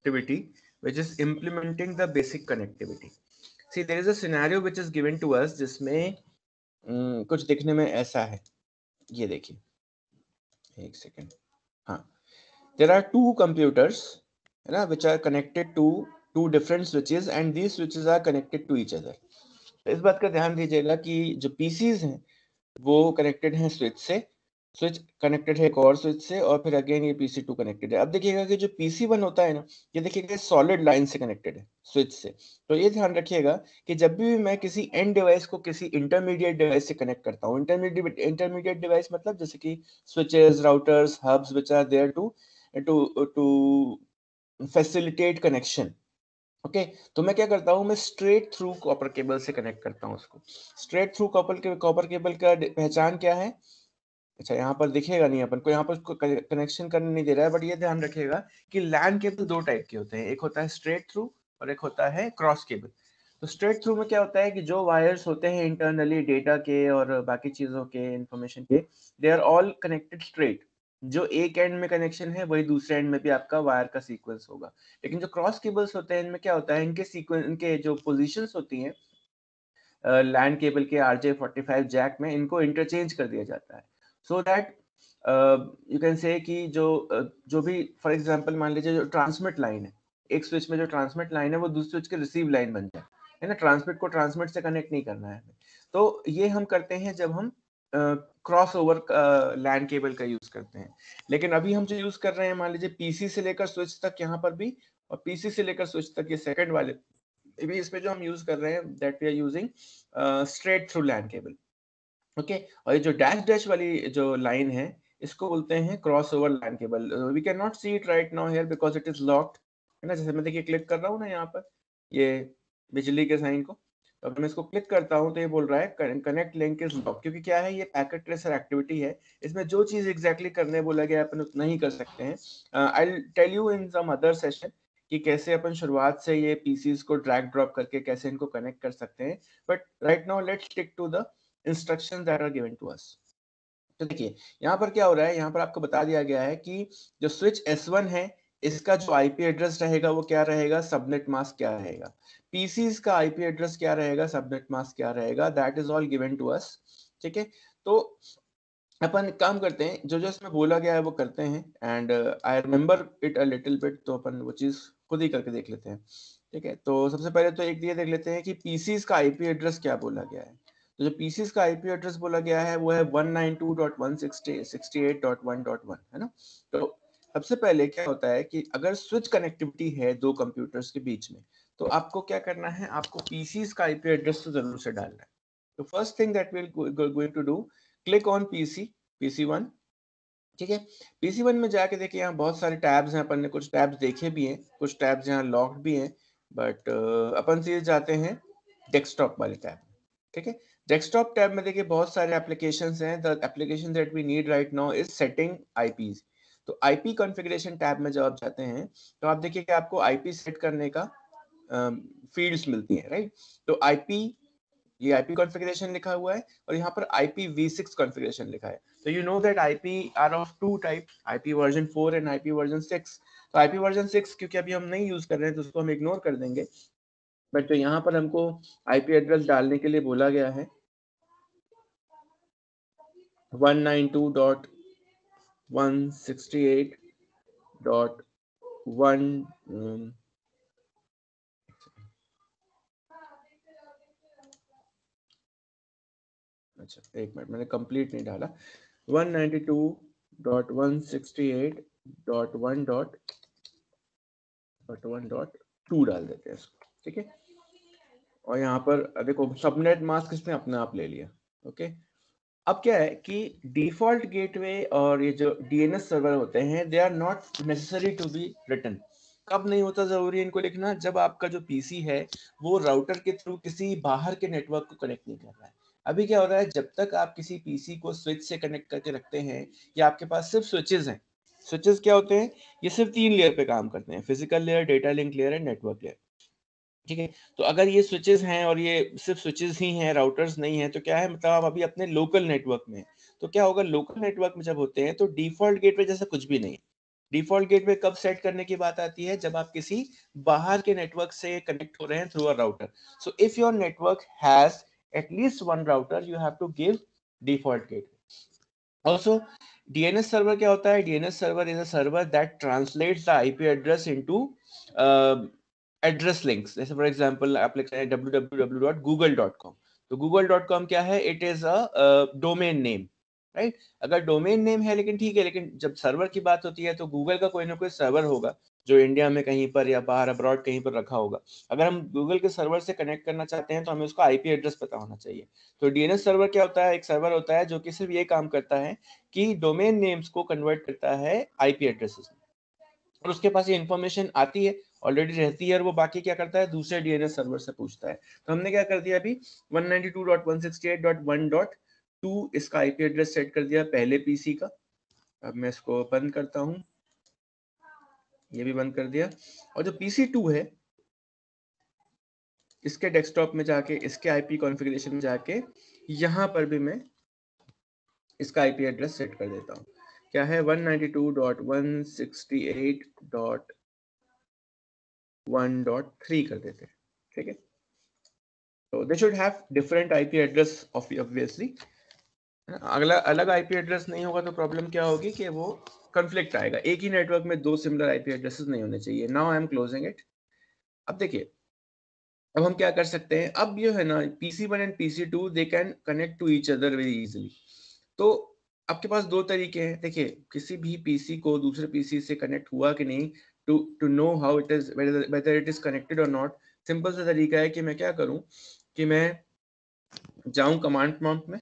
activity which is implementing the basic connectivity. See, there is a scenario which is given to us जिसमें कुछ दिखने में ऐसा है, ये देखिए एक सेकेंड. हाँ, there are two computers, है ना, which are connected to two different switches and these switches are connected to each other. इस बात का ध्यान दीजिएगा कि जो PCs हैं वो कनेक्टेड हैं स्विच से, स्विच कनेक्टेड है एक और स्विच से, और फिर अगेन ये PC2 कनेक्टेड है. अब देखिएगा कि जो PC1 होता है ना, ये देखिएगा सॉलिड लाइन से कनेक्टेड है स्विच से. तो ये ध्यान रखिएगा कि जब भी मैं किसी एंड डिवाइस को किसी इंटरमीडिएट डिवाइस से कनेक्ट करता हूँ, इंटरमीडिएट डिवाइस मतलब जैसे कि switches, routers, hubs which are there to facilitate connection. Okay, तो मैं क्या करता हूँ, मैं स्ट्रेट थ्रू कॉपर केबल से कनेक्ट करता हूँ उसको. स्ट्रेट थ्रू कॉपर केबल का पहचान क्या है? अच्छा, यहाँ पर दिखेगा नहीं, अपन को यहाँ पर कनेक्शन करने नहीं दे रहा है, बट ये ध्यान रखिएगा कि लैन केबल दो टाइप के होते हैं, एक होता है स्ट्रेट थ्रू और एक होता है क्रॉस केबल. तो स्ट्रेट थ्रू में क्या होता है कि जो वायर्स होते हैं इंटरनली डेटा के और बाकी चीजों के इंफॉर्मेशन के, they are all connected straight. जो एक एंड में कनेक्शन है वही दूसरे एंड में भी आपका वायर का सीक्वेंस होगा. लेकिन जो क्रॉस केबल्स होते हैं इनमें क्या होता है, इनके सीक्वेंस, इनके जो पोजीशंस होती हैं लैन केबल के RJ45 जैक में, इनको इंटरचेंज कर दिया जाता है सो दैट यू कैन से कि जो भी फॉर एग्जांपल मान लीजिए जो ट्रांसमिट लाइन है, एक स्विच में जो ट्रांसमिट लाइन है वो दूसरे स्विच के रिसीव लाइन बन जाए, है ना. ट्रांसमिट को ट्रांसमिट से कनेक्ट नहीं करना है हमें. तो ये हम करते हैं जब हम क्रॉस ओवर लैन केबल का यूज करते हैं. लेकिन अभी हम जो यूज कर रहे हैं, मान लीजिए पीसी से लेकर स्विच तक यहाँ पर भी, और पीसी से लेकर स्विच तक ये सेकंड वाले भी, इसमें जो हम यूज कर रहे हैं that we are using straight through LAN cable. Okay, और ये जो डैश डैश वाली जो लाइन है इसको बोलते हैं crossover LAN cable. We can not see it right now here because it is locked, है ना. जैसे मैं देखिए क्लिक कर रहा हूँ ना यहाँ पर ये बिजली के साइन को, तो अगर मैं इसको क्लिक करता हूँ तो ये बोल रहा है कनेक्ट लिंक इज लॉक, क्योंकि क्या है, ये पैकेट ट्रेसर एक्टिविटी है. इसमें जो चीज एग्जैक्टली करने बोला गया अपन उतना ही कर सकते हैं. I will tell you in some other session कि कैसे अपन शुरुआत से ये पीसीज को ड्रैग ड्रॉप करके कैसे इनको कनेक्ट कर सकते हैं. But right now let's stick to the instructions that are given to us. तो देखिए यहाँ पर क्या हो रहा है, यहाँ पर आपको बता दिया गया है कि जो स्विच S1 है इसका जो आईपी एड्रेस रहेगा वो क्या रहेगा, सबनेट मास्क क्या रहेगा. पीसीज का आईपी एड्रेस क्या रहेगा, सबनेट मास्क क्या रहेगा, that is all given to us. ठीक है, तो अपन काम करते हैं, जो जो इसमें बोला गया है वो करते हैं. And I remember it a little bit, तो अपन वो चीज खुद ही करके देख लेते हैं. ठीक है, तो सबसे पहले तो एक ये देख लेते हैं कि पीसीज का आईपी एड्रेस क्या बोला गया है. तो जो पीसीज का आईपी एड्रेस बोला गया है वो है 192.168.1.1, है ना. तो सबसे पहले क्या होता है कि अगर स्विच कनेक्टिविटी है दो कंप्यूटर्स के बीच में, तो आपको क्या करना है, आपको पीसीज का आईपी एड्रेस तो जरूर से डालना है. तो first thing that we going to do, click on PC1. ठीक है, PC1 में जाके देखिए यहाँ बहुत सारे टैब्स हैं, अपन ने कुछ टैब्स देखे भी हैं, कुछ टैब्स यहाँ लॉक्ड भी हैं, बट अपन सीधे जाते हैं डेस्कटॉप वाले टैब में. ठीक है, डेस्कटॉप टैब में देखिए बहुत सारे एप्लीकेशंस हैं. The application that we need right now is setting IPs. तो आईपी कॉन्फ़िगरेशन टैब में जब आप जाते हैं तो आप देखिए कि आपको आईपी सेट करने का फील्ड्स मिलती है, राइट. तो आईपी, ये आईपी कॉन्फ़िगरेशन लिखा हुआ है और यहाँ पर IPv6 कॉन्फ़िगरेशन लिखा है. तो you know that IP are of two type, IP version 4 and IP version 6. तो आईपी वर्जन 6 क्योंकि अभी हम नहीं यूज कर रहे हैं तो उसको हम इग्नोर कर देंगे. बट तो यहाँ पर हमको आईपी एड्रेस डालने के लिए बोला गया है 192.168.1. अच्छा एक मिनट, मैंने कंप्लीट नहीं डाला. 192.168.1.1.2 डाल देते हैं इसको. ठीक है, और यहाँ पर देखो सबनेट मास्क इसने अपने आप ले लिया. ओके, अब क्या है कि डिफॉल्ट गेटवे और ये जो डीएनएस सर्वर होते हैं they are not necessary to be written. कब नहीं होता जरूरी इनको लिखना, जब आपका जो पीसी है वो राउटर के थ्रू किसी बाहर के नेटवर्क को कनेक्ट नहीं कर रहा है. अभी क्या हो रहा है, जब तक आप किसी पीसी को स्विच से कनेक्ट करके रखते हैं या आपके पास सिर्फ स्विचेस हैं. स्विचेस क्या होते हैं, ये सिर्फ 3 लेयर पे काम करते हैं, physical layer, data link layer and network layer. ठीक है, तो अगर ये स्विचेस हैं और ये सिर्फ स्विचेस ही हैं, राउटर्स नहीं है, तो क्या है, मतलब आप अभी अपने लोकल नेटवर्क में हैं. तो क्या होगा, लोकल नेटवर्क में जब होते हैं तो डिफॉल्ट गेटवे जैसा कुछ भी नहीं है. डिफॉल्ट गेटवे कब सेट करने की बात आती है? जब आप किसी बाहर के नेटवर्क से कनेक्ट हो रहे हैं through a router. So if your network has at least one router, you have to give default gateway. Also, DNS server क्या होता है? DNS server is a server that translates the IP address into address links. जैसे for example आप लिखते हैं www.google.com. तो google.com क्या है? It is a domain name, right? अगर domain name है लेकिन ठीक है, लेकिन जब सर्वर की बात होती है तो गूगल का कोई ना कोई सर्वर होगा जो इंडिया में कहीं पर या बाहर अब्रॉड कहीं पर रखा होगा. अगर हम गूगल के सर्वर से कनेक्ट करना चाहते हैं तो हमें उसका आईपी एड्रेस पता होना चाहिए. तो डीएनएस सर्वर क्या होता है? एक सर्वर होता है जो कि सिर्फ ये काम करता है कि डोमेन नेम्स को कन्वर्ट करता है आईपी एड्रेसेस में, और उसके पास ये इन्फॉर्मेशन आती है, ऑलरेडी रहती है, और वो बाकी क्या करता है? दूसरे डीएनएस सर्वर से पूछता है. तो हमने क्या कर दिया अभी? 192.168.1.2 इसका आईपी एड्रेस सेट कर दिया पहले पीसी का. अब मैं इसको बंद करता हूं, ये भी बंद कर दिया. और जो PC2 है इसके डेस्कटॉप में जाके, इसके आईपी कॉन्फ़िगरेशन में जाके यहां पर भी मैं इसका आईपी एड्रेस सेट कर देता हूं. क्या है? 192.168.1.3 कर देते हैं. ठीक है, तो they should have different IP address obviously. अगला अलग आईपी एड्रेस नहीं होगा तो प्रॉब्लम क्या होगी कि वो कॉन्फ्लिक्ट आएगा. एक ही नेटवर्क में दो सिमिलर आईपी एड्रेसेस नहीं होने चाहिए. Now I am closing it. अब देखिए, अब हम क्या कर सकते हैं? अब ये है ना, PC1 and PC2 they can connect to each other very easily. तो आपके पास दो तरीके हैं. देखिए, किसी भी पीसी को दूसरे पीसी से कनेक्ट हुआ कि नहीं, to know how it is, whether it is connected और नॉट, सिंपल सा तरीका है कि मैं क्या करूं कि मैं जाऊं कमांड प्रॉम्प्ट में.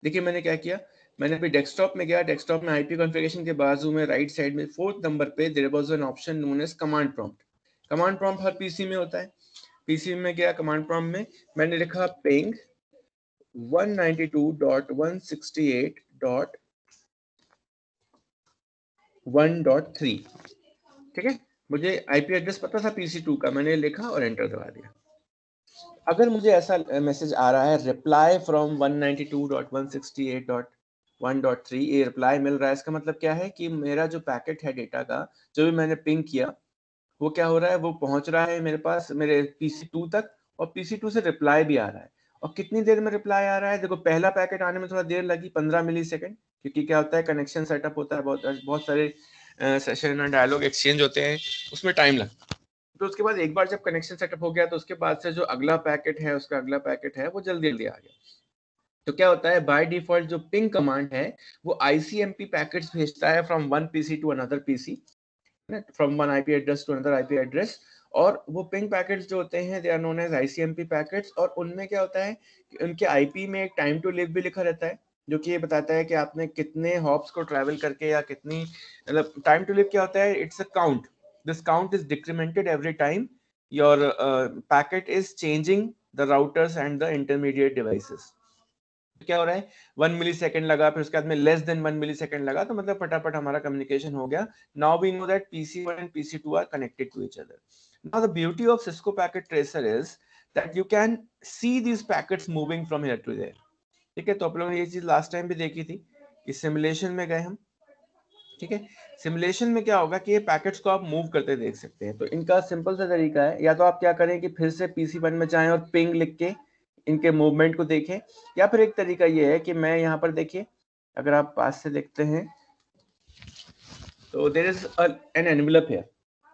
देखिए मैंने क्या किया, मैंने अभी डेस्कटॉप में गया. डेस्कटॉप में आईपी कॉन्फ़िगरेशन के बाजू में राइट साइड में 4th नंबर पे there was an option known as command prompt. Command prompt हर पीसी में होता है. पीसी में गया कमांड प्रॉम्प्ट में, मैंने लिखा पिंग 192.168.1.3. ठीक है, मुझे आईपी एड्रेस पता था PC2 का, मैंने लिखा और एंटर दबा दिया. अगर मुझे ऐसा मैसेज आ रहा है रिप्लाई फ्रॉम 192.168.1.3, ये रिप्लाई मिल रहा है, इसका मतलब क्या है कि मेरा जो पैकेट है डेटा का, जो भी मैंने पिंग किया, वो क्या हो रहा है? वो पहुंच रहा है मेरे पास, मेरे PC2 तक, और PC2 से रिप्लाई भी आ रहा है. और कितनी देर में रिप्लाई आ रहा है? देखो, पहला पैकेट आने में थोड़ा देर लगी, 15 मिली सेकेंड, क्योंकि क्या होता है, कनेक्शन सेटअप होता है, बहुत सारे सेशन और डायलॉग एक्सचेंज होते हैं, उसमें टाइम लगता है. तो उसके बाद एक बार जब कनेक्शन सेटअप हो गया तो उसके बाद से जो अगला पैकेट है, उसका अगला पैकेट है, वो जल्दी जल्दी आ गया. तो क्या होता है, बाय डिफॉल्ट जो पिंग कमांड है वो ICMP पैकेट्स भेजता है from one PC to another PC, from one IP address to another IP address. और वो पिंग पैकेट्स जो होते हैं they are known as ICMP packets. और उनमें क्या होता है कि उनके आईपी में एक टाइम टू लिव भी लिखा रहता है, जो कि ये बताता है कि आपने कितने हॉप्स को ट्रैवल करके, या कितनी, मतलब टाइम टू लिव क्या होता है? It's a count. This count is डिक्रीमेंटेड every time your packet is changing the routers and the intermediate devices. क्या हो रहा है, 1 मिली सेकेंड लगा, फिर उसके बाद में लेस देन 1 मिली सेकेंड लगा, तो मतलब फटाफट हमारा कम्युनिकेशन हो गया. Now we know that PC1 and PC2 are connected to each other. Now the beauty of Cisco packet tracer is that you can see these packets moving from here to there. ठीक है, तो आप लोगों ने ये चीज last time भी देखी थी कि सिमुलेशन में गए हम. ठीक है, सिमुलेशन में क्या होगा कि ये पैकेट्स को आप मूव करते देख सकते हैं. तो इनका सिंपल सा तरीका है, या तो आप क्या करें कि फिर से PC1 में जाएं और पिंग लिख के इनके मूवमेंट को देखें, या फिर एक तरीका ये है कि मैं यहाँ पर, देखिए अगर आप पास से देखते हैं तो देयर इज एन एनवेलप है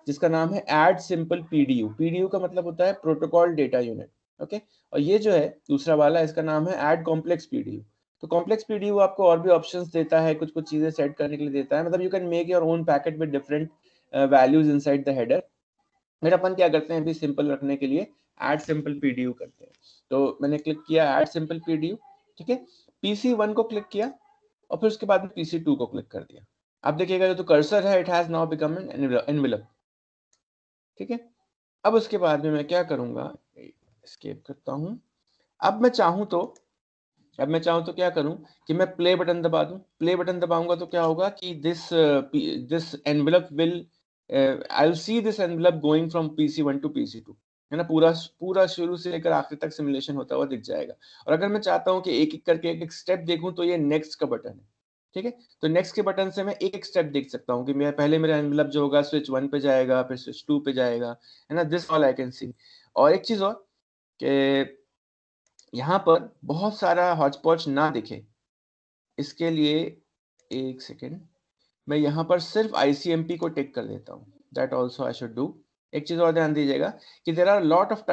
जिसका नाम है ऐड सिंपल PDU. PDU का मतलब होता है प्रोटोकॉल डेटा यूनिट. ओके, और ये जो है दूसरा वाला, इसका नाम है ऐड कॉम्प्लेक्स PDU. तो कॉम्प्लेक्स PDU आपको और भी ऑप्शंस देता है, कुछ कुछ चीजें सेट करने के लिए देता है. मतलब you can make your own packet with different values inside the header. मेरा अपन क्या करते हैं अभी सिंपल रखने के लिए, ऐड सिंपल PDU करते हैं. तो मैंने क्लिक किया ऐड सिंपल PDU. ठीक है, PC1 को क्लिक किया और फिर उसके बाद में PC2 को क्लिक कर दिया. आप देखिएगा जो कर्सर है, it has now become an envelope. ठीक है, अब उसके बाद में मैं क्या करूंगा, एस्केप करता हूं. अब मैं चाहूं तो क्या करूं कि मैं प्ले बटन दबा दूं. प्ले बटन दबाऊंगा तो क्या होगा कि this envelope will, I will see this envelope going from PC1 to PC2, है ना. पूरा पूरा शुरू से लेकर आखिर तक सिमुलेशन होता हुआ दिख जाएगा. और अगर मैं चाहता हूं कि एक एक करके एक एक स्टेप देखूं तो ये नेक्स्ट का बटन है. ठीक है। तो नेक्स्ट के बटन से मैं एक एक स्टेप देख सकता हूँ कि मैं पहले मेरा एनवेलप जो होगा स्विच 1 पे जाएगा, फिर स्विच 2 पे जाएगा, है ना, this all I can see. और एक चीज और कि यहाँ पर बहुत सारा हॉचपॉच ना दिखे, इसके लिए एक सेकेंड मैं यहाँ पर सिर्फ ICMP को टिक कर देता हूँ, that also I should do. एक चीज और ध्यान दीजिएगा कि there are lot of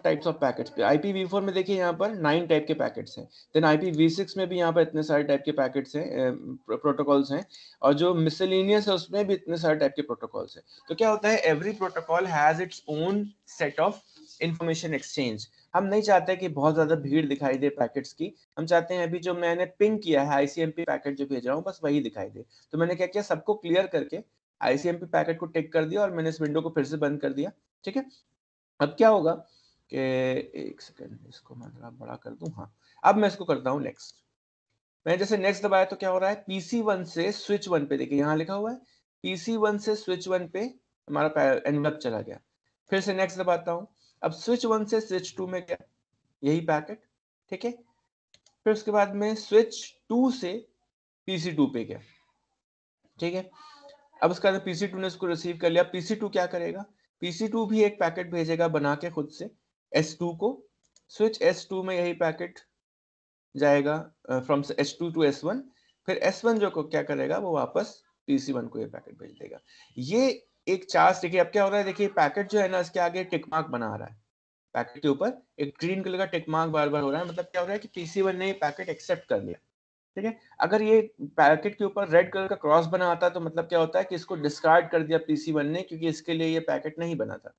types of packets. IPv4 में देखिए यहाँ पर 9 टाइप के पैकेट्स हैं, देन IPv6 में भी यहाँ पर इतने सारे टाइप के पैकेट्स हैं, प्रोटोकॉल्स हैं, और जो मिसलेनियस है उसमें भी इतने सारे टाइप के प्रोटोकॉल्स हैं। तो क्या होता है, every protocol has its own set of information exchange. हम नहीं चाहते कि बहुत ज्यादा भीड़ दिखाई दे पैकेट्स की, हम चाहते हैं अभी जो मैंने पिंग किया है ICMP पैकेट जो भेज रहा हूँ बस वही दिखाई दे। तो मैंने क्या किया, सबको क्लियर करके ICMP पैकेट को टिक कर दिया और मैंने इस विंडो को फिर से बंद कर दिया। ठीक है, अब क्या होगा कि एक सेकेंड इसको मैं थोड़ा बड़ा कर दूं। हाँ, अब मैं इसको करता हूँ नेक्स्ट। मैंने जैसे नेक्स्ट दबाया तो क्या हो रहा है, PC1 से स्विच 1 पे, देखिए यहाँ लिखा हुआ है PC1 से स्विच 1 पे हमारा एनवेलप चला गया। फिर से नेक्स्ट दबाता हूँ, अब स्विच 1 से स्विच 2 में गया यही पैकेट। ठीक है, फिर उसके बाद में स्विच 2 से PC2 पे गया। ठीक है, अब उसके बाद PC2 ने उसको रिसीव कर लिया। PC2 क्या करेगा, PC2 भी एक पैकेट भेजेगा बना के खुद से S2 को, स्विच S2 में यही पैकेट जाएगा फ्रॉम S2 टू S1, फिर S1 जो को क्या करेगा वो वापस PC1 को ये पैकेट भेज देगा। ये एक चार्ज, देखिए अब क्या हो रहा है, देखिए पैकेट जो है ना इसके आगे टिक मार्क बना रहा है, पैकेट के ऊपर एक ग्रीन कलर का टिक मार्क बार बार हो रहा है, मतलब क्या हो रहा है कि PC1 ने ये पैकेट एक्सेप्ट कर लिया। ठीक है, अगर ये पैकेट के ऊपर रेड कलर का क्रॉस बना आता है तो मतलब क्या होता है कि इसको डिस्कार्ड कर दिया PC1 ने, क्योंकि इसके लिए ये पैकेट नहीं बना था।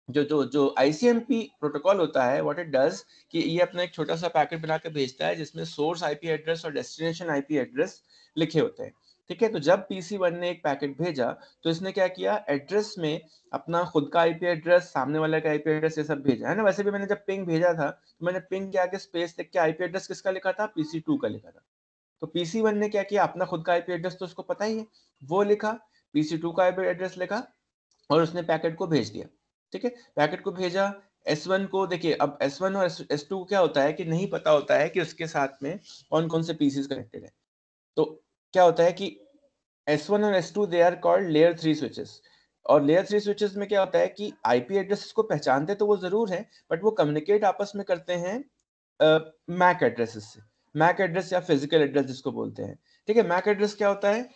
जो ICMP प्रोटोकॉल होता है, व्हाट इट डज कि ये अपना एक छोटा सा पैकेट बना के भेजता है जिसमें सोर्स IP एड्रेस और डेस्टिनेशन IP एड्रेस लिखे होते हैं। ठीक है, तो जब PC1 ने एक पैकेट भेजा तो इसने क्या किया, एड्रेस में अपना खुद का IP एड्रेस, सामने वाले का IP एड्रेस, ये सब भेजा है ना। वैसे भी मैंने जब पिंग भेजा था तो मैंने पिंग के आगे स्पेस लिख के IP एड्रेस किसका लिखा था, PC2 का लिखा था। तो PC1 ने क्या किया, अपना खुद का IP एड्रेस तो उसको पता ही है, वो लिखा, PC2 का IP एड्रेस लिखा और उसने पैकेट को भेज दिया। ठीक है, पैकेट को भेजा S1 को, देखिए अब S1 और S2 को क्या होता है कि नहीं पता होता है कि उसके साथ में कौन कौन से पीसीज कनेक्टेड है। तो क्या होता है कि S1 और S2 they are called layer 3 switches, और लेयर 3 स्विचेस में क्या होता है कि IP एड्रेस को पहचानते तो वो जरूर है, बट वो कम्युनिकेट आपस में करते हैं मैक एड्रेसेस से, मैक एड्रेस या फिजिकल एड्रेस जिसको बोलते हैं। ठीक है, मैक एड्रेस क्या होता है,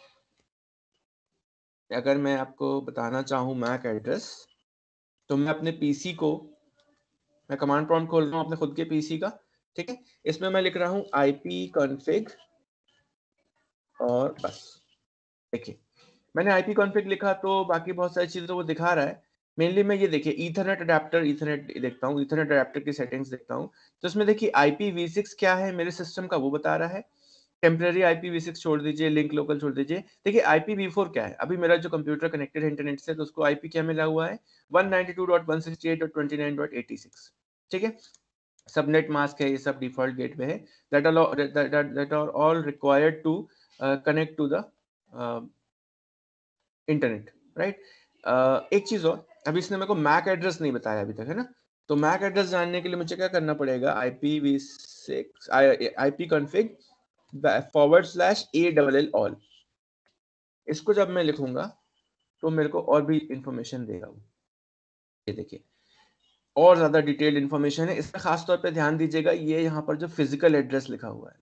अगर मैं आपको बताना चाहूँ मैक एड्रेस, तो मैं अपने पीसी को, मैं कमांड प्रॉम्प्ट खोल रहा हूँ अपने खुद के पीसी का। ठीक है, इसमें मैं लिख रहा हूँ ipconfig और बस। देखिए मैंने ipconfig लिखा तो बाकी बहुत सारी चीजें तो वो दिखा रहा है। मेनली मैं ये देखिए ईथरनेट अडेप्टर, ईथरनेट देखता हूँ, ईथरनेट अडेप्टर की सेटिंग्स देखता हूँ। तो इसमें देखिए IPv6 क्या है मेरे सिस्टम का वो बता रहा है, टेम्पररी IPv6 छोड़ दीजिए, लिंक लोकल छोड़ दीजिए। देखिए IPv4 क्या है, अभी मेरा जो कंप्यूटर कनेक्टेड है इंटरनेट से तो उसको IP क्या मिला हुआ है, 192.168.29.86। ठीक है, सबनेट मास्क है, ये सब डिफॉल्ट गेटवे है, that are all required to connect to the internet, right. एक चीज और, अभी इसने मेरे को मैक एड्रेस नहीं बताया अभी तक, है ना। तो मैक एड्रेस जानने के लिए मुझे क्या करना पड़ेगा, IPv6 ipconfig /a all, इसको जब मैं लिखूंगा तो मेरे को और भी इंफॉर्मेशन देगा वो। ये देखिए और ज्यादा डिटेल्ड इंफॉर्मेशन है इसमें, खासतौर पे ध्यान दीजिएगा ये यहाँ पर जो फिजिकल एड्रेस लिखा हुआ है।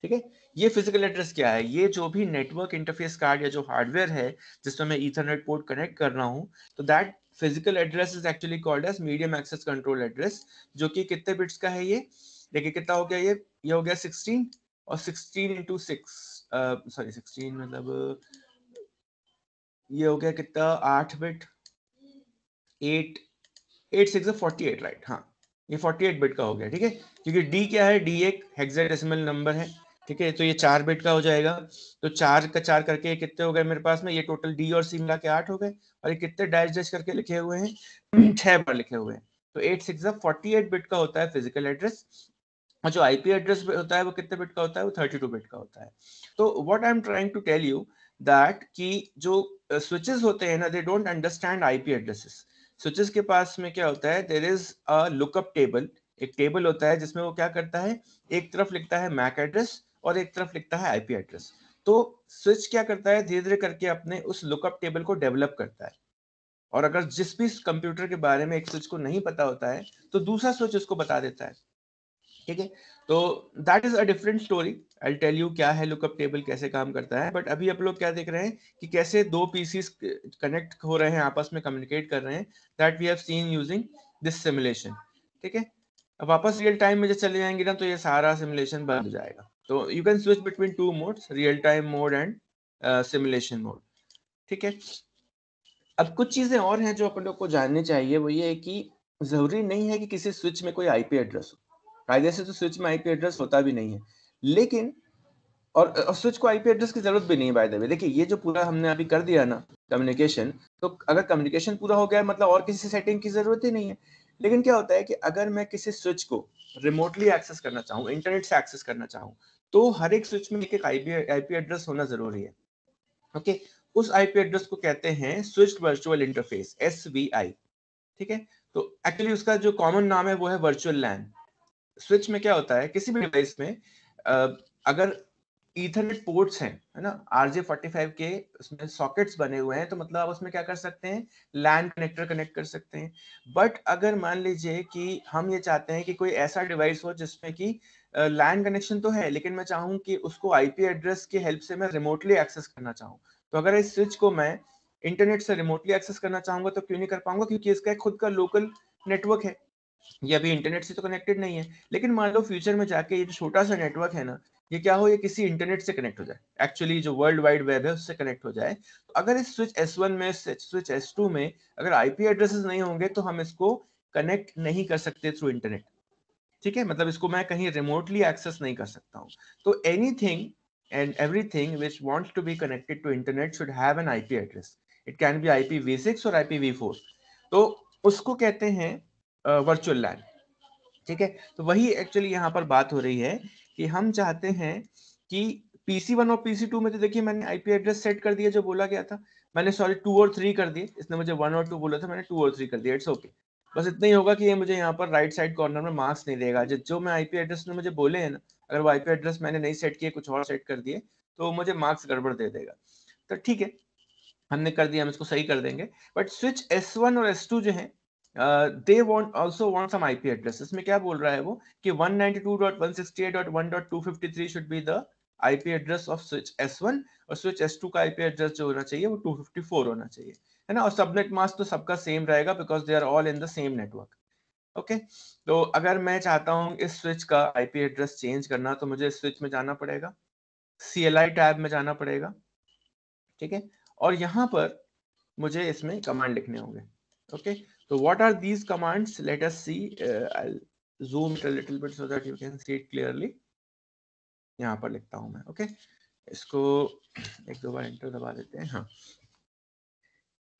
ठीक है, ये फिजिकल एड्रेस क्या है, ये जो भी नेटवर्क इंटरफेस कार्ड या जो हार्डवेयर है जिसमें मैं ईथरनेट पोर्ट कनेक्ट कर रहा हूँ, तो that physical address is actually called as medium access control address, जो कि कितने बिट्स का है ये, देखिए कितना हो गया, ये हो गया 16, और 16 into 6 सॉरी 16 मतलब ये हो गया कितना, 8 बिट, 8 8 6 48, राइट। हाँ, ये 48 बिट का हो गया। ठीक है, क्योंकि डी क्या है, डी एक हेक्साडेसिमल नंबर है। ठीक है, तो ये 4 बिट का हो जाएगा, तो 4 का 4 करके ये कितने हो गए मेरे पास में, ये टोटल डी और सी मिला के 8 हो गए, और ये कितने डैश डैश करके लिखे हुए हैं, 6 बार लिखे हुए हैं। तो 8 6 48 बिट का होता है फिजिकल एड्रेस, और जो आईपी एड्रेस होता है वो कितने बिट का होता है, वो 32 बिट का होता है। तो what I am trying to tell you that कि जो स्विचेस होते हैं ना, they don't understand IP addresses. Switches के पास में क्या होता है, there is a lookup table, एक टेबल होता है जिसमें वो क्या करता है, एक तरफ लिखता है मैक एड्रेस और एक तरफ लिखता है आईपी एड्रेस। तो स्विच क्या करता है, धीरे धीरे करके अपने उस लुकअप टेबल को डेवलप करता है, और अगर जिस भी कंप्यूटर के बारे में एक स्विच को नहीं पता होता है तो दूसरा स्विच उसको बता देता है। ठीक है, तो that is a different story, I tell you क्या है लुकअप टेबल, कैसे काम करता है। बट अभी आप लोग क्या देख रहे हैं कि कैसे दो पीसीस कनेक्ट हो रहे हैं, आपस में कम्युनिकेट कर रहे हैं, that we have seen using this simulation. ठीक है, अब वापस रियल टाइम में जब चले जाएंगे ना तो ये सारा सिमुलेशन बंद हो जाएगा। तो you can switch between two modes, real time mode and simulation mode. ठीक है, अब कुछ चीजें और हैं जो अपन लोग को जाननी चाहिए, वो ये है कि जरूरी नहीं है कि किसी स्विच में कोई आईपी एड्रेस हो। कायदे से तो स्विच में आईपी एड्रेस होता भी नहीं है, लेकिन और स्विच को आईपी एड्रेस की जरूरत भी नहीं है बाय द वे। देखिए ये जो पूरा हमने अभी कर दिया ना कम्युनिकेशन, तो अगर कम्युनिकेशन पूरा हो गया मतलब और किसी सेटिंग की जरूरत ही नहीं है। लेकिन क्या होता है कि अगर मैं किसी स्विच को रिमोटली एक्सेस करना चाहूँ, इंटरनेट से एक्सेस करना चाहूँ, तो हर एक स्विच में एक आईपी एड्रेस होना जरूरी है। ओके, उस आईपी एड्रेस को कहते हैं स्विच्ड वर्चुअल इंटरफेस, SVI। ठीक है, तो एक्चुअली उसका जो कॉमन नाम है वो है वर्चुअल लैन। स्विच में क्या होता है, किसी भी डिवाइस में अगर ईथरनेट पोर्ट्स हैं, है ना, RJ45 के उसमें सॉकेट्स बने हुए हैं, तो मतलब आप उसमें क्या कर सकते हैं, लैन कनेक्टर कनेक्ट कर सकते हैं। बट अगर मान लीजिए कि हम ये चाहते हैं कि कोई ऐसा डिवाइस हो जिसमें कि लैन कनेक्शन तो है, लेकिन मैं चाहूँ कि उसको आईपी एड्रेस की हेल्प से मैं रिमोटली एक्सेस करना चाहूँ, तो अगर इस स्विच को मैं इंटरनेट से रिमोटली एक्सेस करना चाहूंगा तो क्यों नहीं कर पाऊंगा, क्योंकि इसका एक खुद का लोकल नेटवर्क है, ये अभी इंटरनेट से तो कनेक्टेड नहीं है। लेकिन मान लो फ्यूचर में जाके ये जो छोटा सा नेटवर्क है ना, ये क्या हो, ये किसी इंटरनेट से कनेक्ट हो जाए, एक्चुअली जो वर्ल्ड वाइड वेब है उससे कनेक्ट हो जाए, तो अगर इस स्विच S1 में, स्विच S2 में अगर आईपी एड्रेसेस नहीं होंगे तो हम इसको कनेक्ट नहीं कर सकते थ्रू इंटरनेट। ठीक है, मतलब इसको मैं कहीं रिमोटली एक्सेस नहीं कर सकता हूँ। तो anything and everything which wants to be connected to internet should have an IP address. It can be IPv6 और IPv4। तो उसको कहते हैं वर्चुअल लैन। ठीक है, तो वही एक्चुअली यहाँ पर बात हो रही है कि हम चाहते हैं कि PC1 और PC2 में तो देखिए मैंने आईपी एड्रेस सेट कर दिया जो बोला गया था, मैंने सॉरी 2 और 3 कर दिए, इसने मुझे 1 और 2 बोला था, मैंने 2 और 3 कर दिया, इट्स ओके। बस इतना ही होगा कि ये मुझे यहाँ पर राइट साइड कॉर्नर में मार्क्स नहीं देगा, जो मैं आईपी एड्रेस ने मुझे बोले हैं ना, अगर वो आईपी एड्रेस मैंने नहीं सेट किए, कुछ और सेट कर दिए, तो मुझे मार्क्स गड़बड़ दे देगा। तो ठीक है, हमने कर दिया, हम इसको सही कर देंगे। बट स्विच S1 और S2 जो है, they want also want some IP address. इसमें क्या बोल रहा है वो कि 192.168.1.253 should be the IP address of switch S1, और स्विच S2 का आईपी एड्रेस जो होना चाहिए वो 254 होना चाहिए, है ना। और सबनेट मास्क तो सबका सेम रहेगा because they are all in the same network. Okay, तो अगर मैं चाहता हूँ इस स्विच का आईपी एड्रेस चेंज करना, तो मुझे स्विच में जाना पड़ेगा, CLI टैब में जाना पड़ेगा। ठीक है, और यहाँ पर मुझे इसमें कमांड लिखने होंगे। ओके, तो what are these commands, let us see, I zoom it a little bit so that you can see it clearly। यहाँ पर लिखता हूँ मैं। ओके, इसको एक दो बार एंटर दबा देते हैं। हाँ,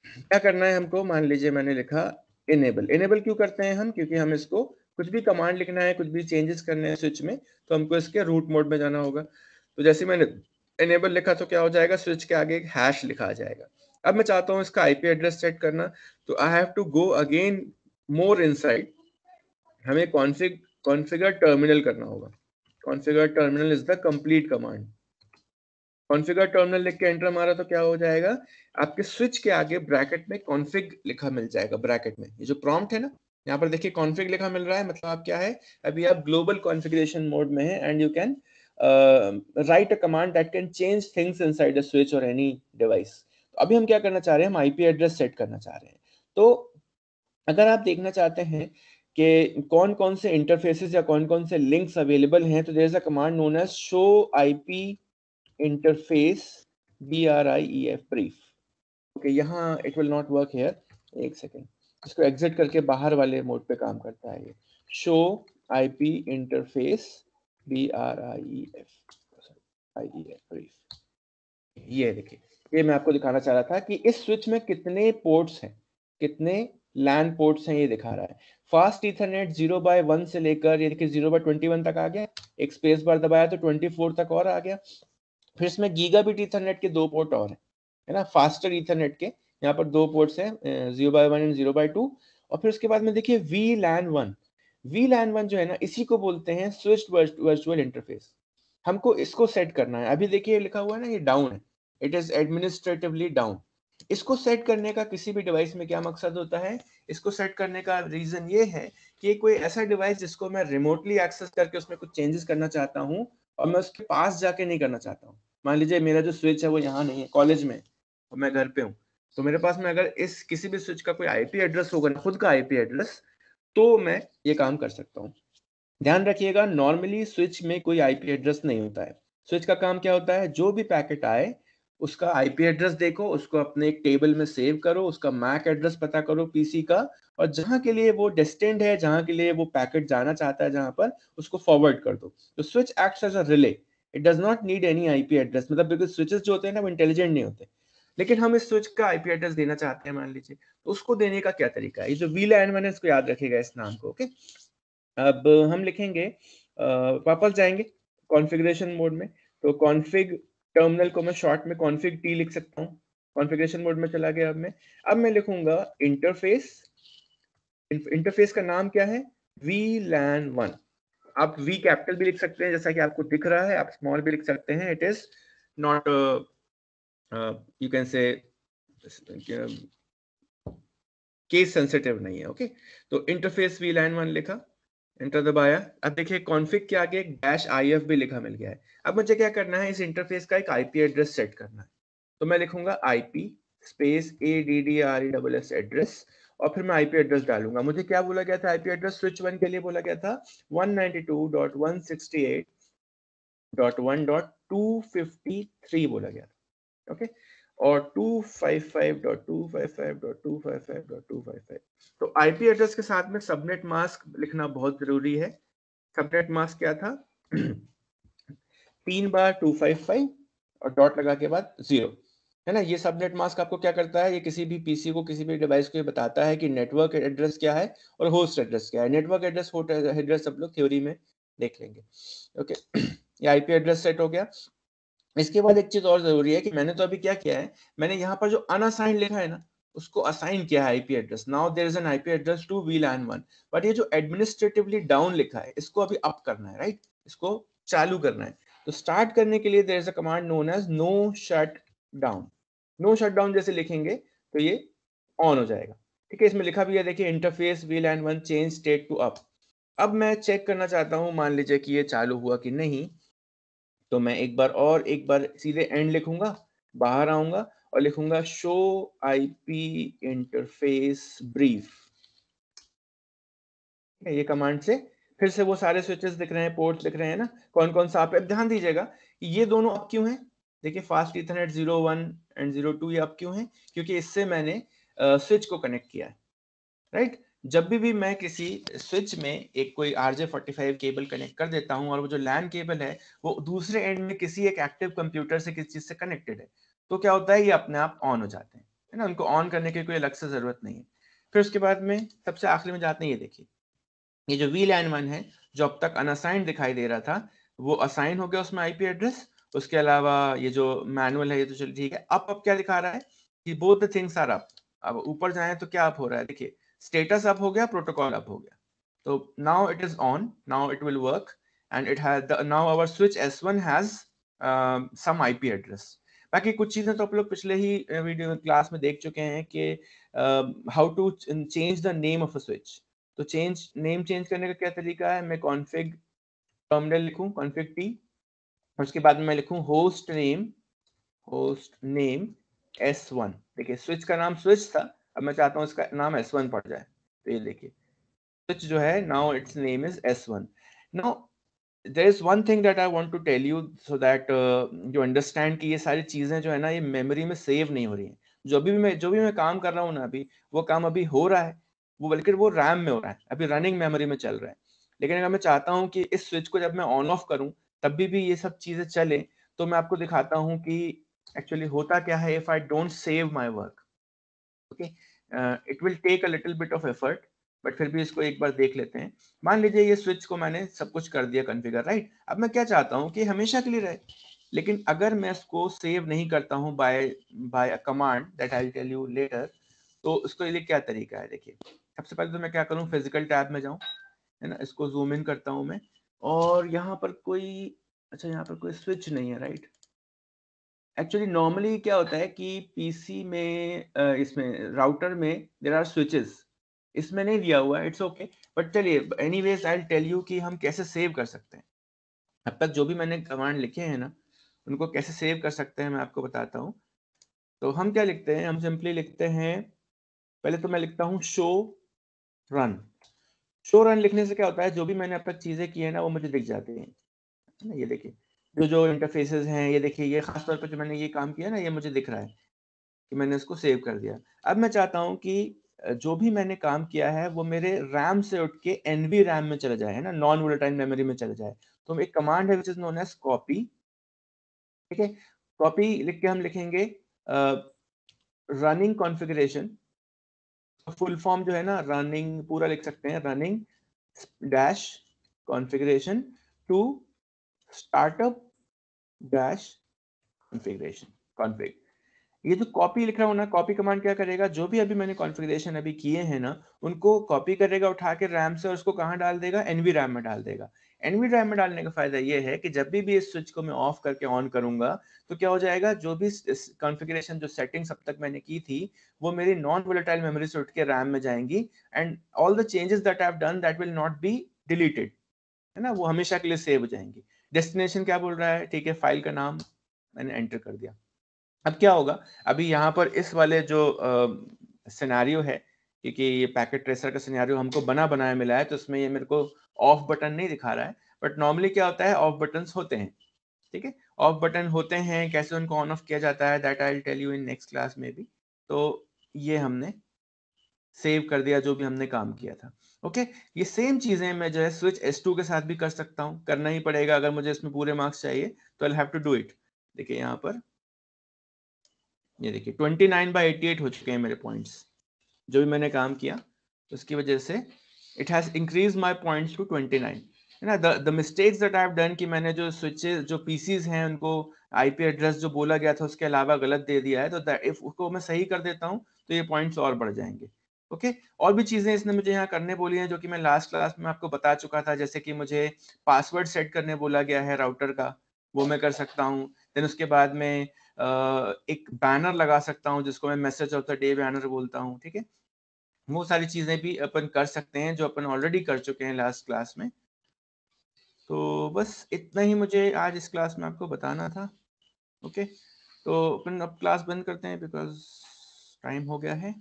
क्या करना है हमको, मान लीजिए मैंने लिखा इनेबल। इनेबल क्यों करते हैं हम, क्योंकि हम इसको कुछ भी कमांड लिखना है, कुछ भी चेंजेस करने हैं स्विच में, तो हमको इसके रूट मोड में जाना होगा। तो जैसे मैंने इनेबल लिखा तो क्या हो जाएगा, स्विच के आगे एक हैश लिखा आ जाएगा। अब मैं चाहता हूँ इसका आईपी एड्रेस सेट करना, तो I have to go again more inside, हमें कॉन्फ़िगर टर्मिनल करना होगा। Configure terminal is the complete command. Configure terminal लिख के एंटर मारा तो क्या हो जाएगा, आपके स्विच के आगे ब्रैकेट में कॉन्फ़िग लिखा मिल जाएगा। ब्रैकेट में ये जो प्रॉम्प्ट है ना, यहाँ पर देखिए कॉन्फ़िग लिखा मिल रहा है, मतलब आप क्या है, अभी आप ग्लोबल कॉन्फ़िगरेशन मोड में है, and you can write a command that can change things inside the switch और एनी डिवाइस। तो अभी हम क्या करना चाह रहे हैं, हम आईपी एड्रेस सेट करना चाह रहे हैं। तो अगर आप देखना चाहते हैं कि कौन कौन से इंटरफेसेस या कौन कौन से लिंक्स अवेलेबल हैं, तो there is a command known as show IP interface, BRIEF brief. Okay, यहाँ it will not work here, एक सेकेंड, इसको एग्जिट करके बाहर वाले मोड पे काम करता है ये। Show IP interface BRIEF brief, ये देखिए, ये मैं आपको दिखाना चाह रहा था कि इस स्विच में कितने पोर्ट्स हैं, कितने लैन पोर्ट्स हैं, ये दिखा रहा है। फास्ट ईथरनेट 0/1 से लेकर ये देखिए 0/21 तक आ गया, एक स्पेस बार दबाया तो 24 तक और आ गया। फिर इसमें गीगाबिट ईथरनेट के 2 पोर्ट और हैं, है ना, फास्टर ईथरनेट के यहाँ पर 2 पोर्ट्स हैं, 0/1 एंड 0/2। और फिर उसके बाद में देखिए VLAN 1। VLAN 1 जो है ना, इसी को बोलते हैं स्विच्ड वर्चुअल इंटरफेस। हमको इसको सेट करना है। अभी देखिए लिखा हुआ है ना, ये डाउन है, इट इज एडमिनिस्ट्रेटिवली डाउन। इसको सेट करने का किसी भी डिवाइस में क्या मकसद होता है? इसको सेट करने का रीजन ये है कि कोई ऐसा डिवाइस जिसको मैं रिमोटली एक्सेस करके उसमें कुछ चेंजेस करना चाहता हूँ और मैं उसके पास जाके नहीं करना चाहता हूँ। मान लीजिए मेरा जो स्विच है वो यहाँ नहीं है, कॉलेज में, और मैं घर पे हूँ, तो मेरे पास में अगर इस किसी भी स्विच का कोई आईपी एड्रेस होगा, खुद का आईपी एड्रेस, तो मैं ये काम कर सकता हूँ। ध्यान रखिएगा, नॉर्मली स्विच में कोई आईपी एड्रेस नहीं होता है। स्विच का काम क्या होता है? जो भी पैकेट आए उसका आईपी एड्रेस देखो, उसको अपने एक टेबल में सेव करो, उसका मैक एड्रेस पता करो पीसी का, और जहां के लिए वो डेस्टिन्ड है, जहां के लिए वो पैकेट जाना चाहता है, जहां पर, उसको फॉरवर्ड कर दो। तो switch acts as a relay, it does not need any IP address, मतलब बिकॉज स्विचेस जो होते हैं ना वो इंटेलिजेंट नहीं होते। लेकिन हम इस स्विच का आईपी एड्रेस देना चाहते हैं मान लीजिए, तो उसको देने का क्या तरीका है? ये जो VLAN 1 है इसको याद रखिएगा, इस नाम को, ओके। अब हम लिखेंगे, वापस जाएंगे कॉन्फ़िगरेशन मोड में, तो कॉन्फ़िग टर्मिनल को मैं शॉर्ट में कॉन्फ़िग टी लिख सकता हूँ। कॉन्फ़िगरेशन मोड में चला गया। अब मैं लिखूंगा इंटरफेस। इंटरफेस का नाम क्या है? VLAN 1। आप V कैपिटल भी लिख सकते हैं जैसा कि आपको दिख रहा है, आप स्मॉल भी लिख सकते हैं। It is not, you can say case sensitive नहीं है, ओके। तो इंटरफेस VLAN 1 लिखा, एंटर दबाया। अब देखिए कॉन्फ़िग के आगे -IF भी लिखा मिल गया है। अब मुझे क्या करना है? इस इंटरफेस का एक आईपी एड्रेस सेट करना है। तो मैं लिखूंगा IP स्पेस ADDRESS एड्रेस, और फिर मैं आईपी एड्रेस डालूंगा। मुझे क्या बोला गया था? आईपी एड्रेस स्विच 1 के लिए बोला गया था 192.168.1.253 बोला गया था, ओके। और 255.255.255.255। तो आईपी एड्रेस के साथ में सबनेट मास्क लिखना बहुत जरूरी है। सबनेट मास्क क्या था? 3 बार 255 और डॉट लगा के बाद 0, है ना। ये सबनेट मास्क आपको क्या करता है? ये किसी भी पीसी को, किसी भी डिवाइस को ये बताता है कि नेटवर्क एड्रेस क्या है और होस्ट एड्रेस क्या है। नेटवर्क एड्रेस, होस्ट एड्रेस सब लोग थ्योरी में देख लेंगे, ओके। ये आईपी एड्रेस सेट हो गया। इसके बाद एक चीज और जरूरी है कि मैंने तो अभी क्या किया है, मैंने यहाँ पर जो अनअसाइंड लिखा है ना, उसको असाइन किया है IP address. Now there is an IP address to VLAN 1। But ये जो एडमिनिस्ट्रेटिवली डाउन लिखा है, इसको अभी अप करना है, राइट? इसको चालू करना है। तो स्टार्ट करने के लिए there is a command known as no shutdown. No shutdown जैसे लिखेंगे तो ये ऑन हो जाएगा, ठीक है। इसमें लिखा भी है, देखिए, interface VLAN 1 change state to up. अब मैं चेक करना चाहता हूँ, मान लीजिए कि ये चालू हुआ कि नहीं, तो मैं एक बार सीधे एंड लिखूंगा, बाहर आऊंगा और लिखूंगा शो आईपी इंटरफेस ब्रीफ। ये कमांड से फिर से वो सारे स्विचेस दिख रहे हैं, पोर्ट्स दिख रहे हैं ना, कौन कौन सा आप ध्यान दीजिएगा। ये दोनों अप क्यों हैं? देखिए फास्ट ईथरनेट 01 एंड 02 ये अप क्यों है? क्योंकि इससे मैंने स्विच को कनेक्ट किया है, राइट। जब भी मैं किसी स्विच में एक कोई RJ45 केबल कनेक्ट कर देता हूं और वो जो लैन केबल है वो दूसरे एंड में किसी एक एक्टिव कंप्यूटर से किसी चीज से कनेक्टेड है, तो क्या होता है? ये अपने आप ऑन हो जाते हैं, है ना। उनको ऑन करने की कोई अलग से जरूरत नहीं है। फिर उसके बाद में सबसे आखिरी में जाते हैं, ये देखिए, ये जो VLAN 1 है, जो अब तक अनअसाइंड दिखाई दे रहा था, वो असाइन हो गया उसमें आईपी एड्रेस। उसके अलावा ये जो मैनुअल है ये तो चलो ठीक है। अब क्या दिखा रहा है कि both the things are up. अब ऊपर जाएं तो क्या अप हो रहा है? देखिए, स्टेटस अप हो गया, प्रोटोकॉल अप हो गया। तो now it is on, now it will work, and it has now our switch S1 has some IP address. बाकी कुछ चीजें तो आप लोग पिछले ही वीडियो क्लास में देख चुके हैं कि how to change the name of a switch. तो नेम चेंज करने का क्या तरीका है? मैं कॉन्फ़िग टर्मिनल लिखूं, कॉन्फ़िग टी, और उसके बाद में मैं लिखूं होस्ट नेम S1। देखिए, स्विच का नाम स्विच था, अब मैं चाहता हूं इसका नाम S1 पड़ जाए। तो ये देखिए, स्विच जो है, now its name is S1। Now there is one thing that I want to tell you, so that you understand कि ये सारी चीजें जो है ना, ये मेमोरी में सेव नहीं हो रही हैं। जो भी मैं काम कर रहा हूँ ना, अभी वो काम अभी हो रहा है, वो बल्कि वो रैम में हो रहा है, अभी रनिंग मेमोरी में चल रहा है। लेकिन अगर मैं चाहता हूँ कि इस स्विच को जब मैं ऑन ऑफ करूँ तब भी ये सब चीजें चले, तो मैं आपको दिखाता हूँ कि एक्चुअली होता क्या है if I don't save my work, okay. It will take a little bit of effort, but फिर भी इसको एक बार देख लेते हैं। मान लीजिए ये स्विच को मैंने सब कुछ कर दिया कॉन्फ़िगर, राइट। अब मैं क्या चाहता हूँ कि हमेशा के लिए रहे, लेकिन अगर मैं इसको सेव नहीं करता हूँ by by a command that I will tell you later, तो उसके लिए क्या तरीका है? देखिए, सबसे पहले तो मैं क्या करूँ, फिजिकल टैब में जाऊँ, है ना, इसको जूम इन करता हूँ मैं, और यहाँ पर कोई अच्छा यहाँ पर कोई स्विच नहीं है, राइट? एक्चुअली नॉर्मली क्या होता है कि पीसी में इसमें राउटर में देयर आर स्विचेस, इसमें नहीं दिया हुआ है, इट्स ओके। बट चलिए anyways I will tell you कि हम कैसे सेव कर सकते हैं। अब तक जो भी मैंने कमांड लिखे हैं ना, उनको कैसे सेव कर सकते हैं मैं आपको बताता हूँ। तो हम क्या लिखते हैं, हम सिंपली लिखते हैं, पहले तो मैं लिखता हूँ शो रन। शो रन लिखने से क्या होता है, जो भी मैंने अब तक चीजें की है ना वो मुझे दिख जाती हैं, है ना। ये देखिए जो जो इंटरफेसेस हैं, ये देखिए, ये खास तौर पर जो मैंने ये काम किया ना, ये मुझे दिख रहा है कि मैंने इसको सेव कर दिया। अब मैं चाहता हूँ कि जो भी मैंने काम किया है वो मेरे रैम से उठ के एनवी रैम में चला जाए, है ना, नॉन वोलेटाइल मेमोरी में चला जाए। तो एक कमांड है which is known as copy, ठीक है। कॉपी लिख के हम लिखेंगे रनिंग कॉन्फ़िगरेशन, फुल फॉर्म जो है ना, रनिंग पूरा लिख सकते हैं, running dash configuration to startup dash configuration config. ये जो कॉपी लिख रहा हूँ ना, कॉपी कमांड क्या करेगा, जो भी अभी मैंने कॉन्फ़िगरेशन अभी किए हैं ना, उनको कॉपी करेगा उठा के रैम से, और उसको कहाँ डाल देगा, एनवी रैम में डाल देगा। एनवी रैम में डालने का फायदा ये है कि जब भी इस स्विच को मैं ऑफ करके ऑन करूंगा, तो क्या हो जाएगा, जो भी कॉन्फ़िगरेशन, जो सेटिंग्स अब तक मैंने की थी, वो मेरी नॉन वोलेटाइल मेमोरी से उठ के रैम में जाएंगी, and all the changes that I have done that will not be deleted, है ना, वो हमेशा के लिए सेव हो जाएंगी। डेस्टिनेशन क्या बोल रहा है, ठीक है, फाइल का नाम मैंने एंटर कर दिया। अब क्या होगा, अभी यहाँ पर इस वाले जो सिनेरियो है, क्योंकि ये पैकेट ट्रेसर का सिनेरियो हमको बना बनाया मिला है, तो इसमें ये मेरे को ऑफ बटन नहीं दिखा रहा है। बट नॉर्मली क्या होता है, ऑफ बटन्स होते हैं, ठीक है, ऑफ बटन होते हैं, कैसे उनको ऑन ऑफ किया जाता है that I will tell you in next class में भी। तो ये हमने सेव कर दिया जो भी हमने काम किया था। ओके, ये सेम चीजें मैं जो है स्विच S2 के साथ भी कर सकता हूँ, करना ही पड़ेगा अगर मुझे इसमें पूरे मार्क्स चाहिए, तो I have to do it. देखिए यहाँ पर, ये देखिए 29/88 हो चुके हैं मेरे पॉइंट्स, जो भी मैंने काम किया उसकी वजह से it has increase my points to 29, है ना। The mistakes that I have done, कि मैंने जो स्विचेस, जो पीसीज हैं, उनको आईपी एड्रेस जो बोला गया था उसके अलावा गलत दे दिया है, तो इफ उसको मैं सही कर देता हूँ तो ये पॉइंट्स और बढ़ जाएंगे। ओके, और भी चीजें इसने मुझे यहाँ करने बोली हैं जो कि मैं लास्ट क्लास में आपको बता चुका था, जैसे कि मुझे पासवर्ड सेट करने बोला गया है राउटर का, वो मैं कर सकता हूँ। देन उसके बाद में एक बैनर लगा सकता हूँ जिसको मैं message of the day banner बोलता हूँ, ठीक है। वो सारी चीजें भी अपन कर सकते हैं जो अपन ऑलरेडी कर चुके हैं लास्ट क्लास में। तो बस इतना ही मुझे आज इस क्लास में आपको बताना था। ओके, तो अपन अब क्लास बंद करते हैं बिकॉज टाइम हो गया है।